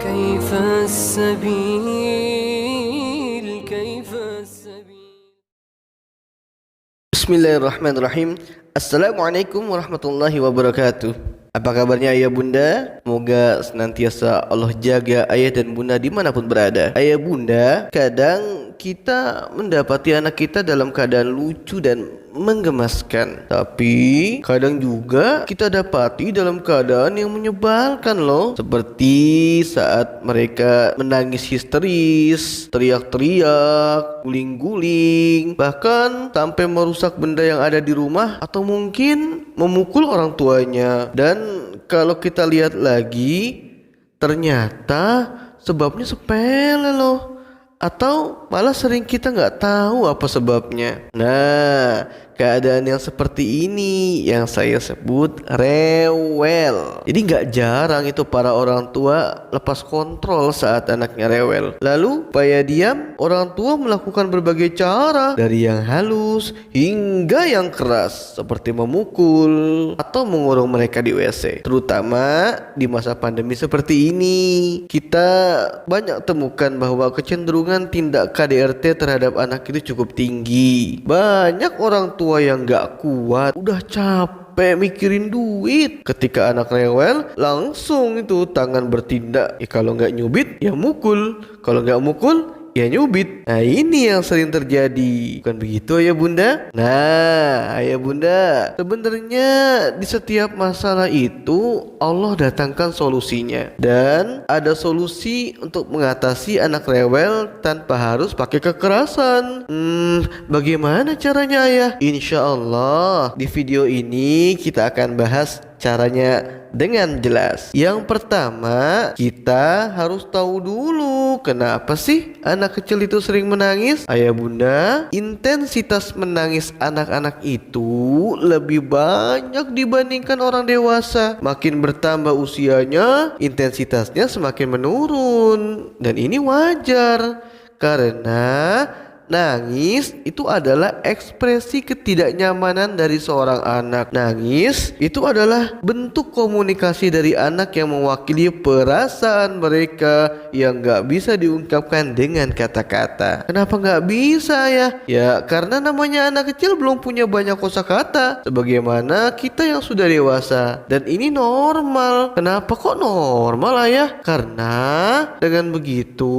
كيف السبيل كيف السبيل. Bismillahirrahmanirrahim. Assalamualaikum warahmatullahi wabarakatuh. Apa kabarnya ayah bunda? Semoga senantiasa Allah jaga ayah dan bunda dimanapun berada. Ayah bunda, kadang kita mendapati anak kita dalam keadaan lucu dan menggemaskan, tapi kadang juga kita dapati dalam keadaan yang menyebalkan loh. Seperti saat mereka menangis histeris, teriak-teriak, guling-guling, bahkan sampai merusak benda yang ada di rumah, atau mungkin memukul orang tuanya. Dan kalau kita lihat lagi, ternyata sebabnya sepele loh, atau malah sering kita nggak tahu apa sebabnya. Nah, keadaan yang seperti ini yang saya sebut rewel. Jadi nggak jarang itu para orang tua lepas kontrol saat anaknya rewel. Lalu supaya diam, orang tua melakukan berbagai cara, dari yang halus hingga yang keras, seperti memukul atau mengurung mereka di WC. Terutama di masa pandemi seperti ini, kita banyak temukan bahwa kecenderungan tindak KDRT terhadap anak itu cukup tinggi. Banyak orang tua yang gak kuat, udah capek mikirin duit, ketika anak rewel langsung itu tangan bertindak. Kalau gak nyubit ya mukul, kalau gak mukul ya nyubit. Nah, ini yang sering terjadi, bukan begitu ayah bunda? Nah ayah bunda, sebenarnya di setiap masalah itu Allah datangkan solusinya, dan ada solusi untuk mengatasi anak rewel tanpa harus pakai kekerasan. Bagaimana caranya ayah? Insya Allah di video ini kita akan bahas caranya dengan jelas. Yang pertama, kita harus tahu dulu kenapa sih anak kecil itu sering menangis. Ayah bunda, intensitas menangis anak-anak itu lebih banyak dibandingkan orang dewasa. Makin bertambah usianya, intensitasnya semakin menurun. Dan ini wajar, karena nangis itu adalah ekspresi ketidaknyamanan dari seorang anak. Nangis itu adalah bentuk komunikasi dari anak yang mewakili perasaan mereka yang gak bisa diungkapkan dengan kata-kata. Kenapa gak bisa ya? Ya karena namanya anak kecil belum punya banyak kosakata sebagaimana kita yang sudah dewasa. Dan ini normal. Kenapa kok normal ayah? Karena dengan begitu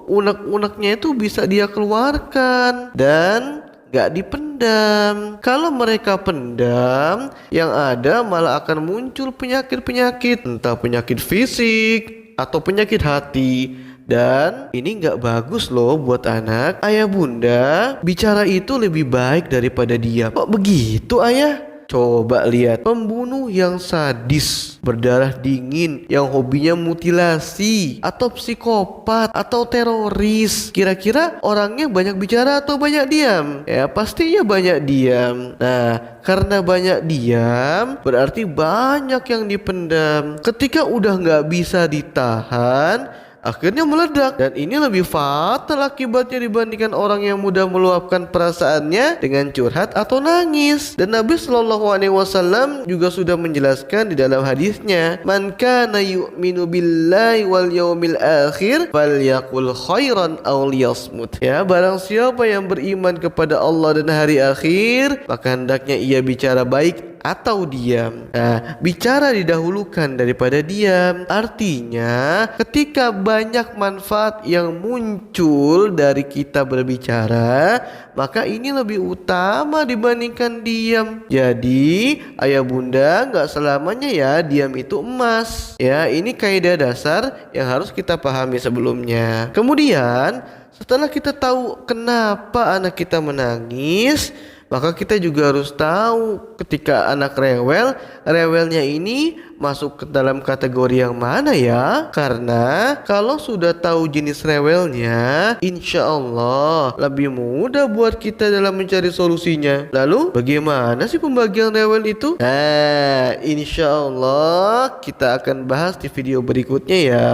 unek-uneknya itu bisa dia keluarkan dan gak dipendam. Kalau mereka pendam, yang ada malah akan muncul penyakit-penyakit, entah penyakit fisik atau penyakit hati. Dan ini gak bagus loh buat anak. Ayah bunda, bicara itu lebih baik daripada diam. Kok begitu ayah? Coba lihat pembunuh yang sadis, berdarah dingin, yang hobinya mutilasi, atau psikopat, atau teroris. Kira-kira orangnya banyak bicara atau banyak diam? Ya pastinya banyak diam. Nah, karena banyak diam berarti banyak yang dipendam. Ketika udah nggak bisa ditahan, akhirnya meledak, dan ini lebih fatal akibatnya dibandingkan orang yang mudah meluapkan perasaannya dengan curhat atau nangis. Dan Nabi Shallallahu Alaihi Wasallam juga sudah menjelaskan di dalam hadisnya, "Man kana yu'minu billahi wal yaumil akhir falyaqul khairan aw liyasmut." Ya, barang siapa yang beriman kepada Allah dan hari akhir, maka hendaknya ia bicara baik atau diam. Nah, bicara didahulukan daripada diam. Artinya, ketika banyak manfaat yang muncul dari kita berbicara, maka ini lebih utama dibandingkan diam. Jadi, ayah bunda, gak selamanya ya diam itu emas. Ya, ini kaidah dasar yang harus kita pahami sebelumnya. Kemudian, setelah kita tahu kenapa anak kita menangis, maka kita juga harus tahu ketika anak rewel, rewelnya ini masuk ke dalam kategori yang mana ya. Karena kalau sudah tahu jenis rewelnya, insya Allah lebih mudah buat kita dalam mencari solusinya. Lalu bagaimana sih pembagian rewel itu? Nah, insya Allah kita akan bahas di video berikutnya ya.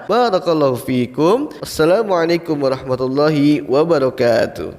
Barakallahu fikum. Assalamualaikum warahmatullahi wabarakatuh.